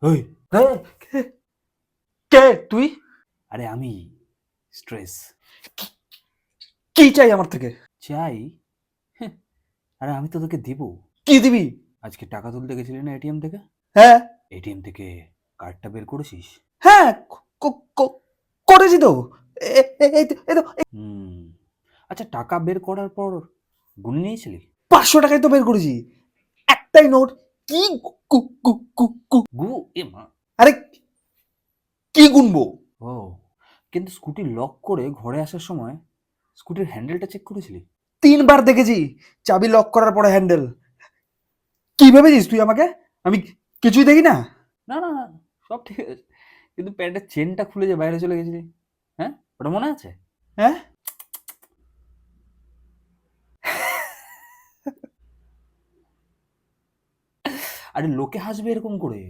ওই হ্যাঁ, কে তুই? আরে আমি স্ট্রেস কি চাই আমার থেকে? চাই। হ্যাঁ, আরে আমি তো তোকে দিব। কি দিবি? আজকে টাকা তুলতে গেছিলি না এটিএম থেকে? হ্যাঁ এটিএম থেকে কার্ডটা বের করেছিস? হ্যাঁ, করেছি তো। এই তো হুম। আচ্ছা, টাকা বের করার পর গুনে নিয়েছিলি? 500 টাকায় তো বের করেছি, একটাই নোট। কি গু- গু- গু- গু- গু এ মা! আরে কি গুনবো? ও, কিন্তু স্কুটি লক করে ঘরে আসার সময় স্কুটির হ্যান্ডেলটা চেক করেছিলি? 3বার দেখেছি চাবি লক করার পরে হ্যান্ডেল। কি ভেবেছিস তুই আমাকে? আমি কিছুই দেখি না? না না না, সব ঠিক আছে, কিন্তু প্যান্টের চেনটা খুলে যে বাইরে চলে গেছিলি, হ্যাঁ, ওটা মনে আছে? হ্যাঁ, আরে লোকে হাসবে এরকম করে।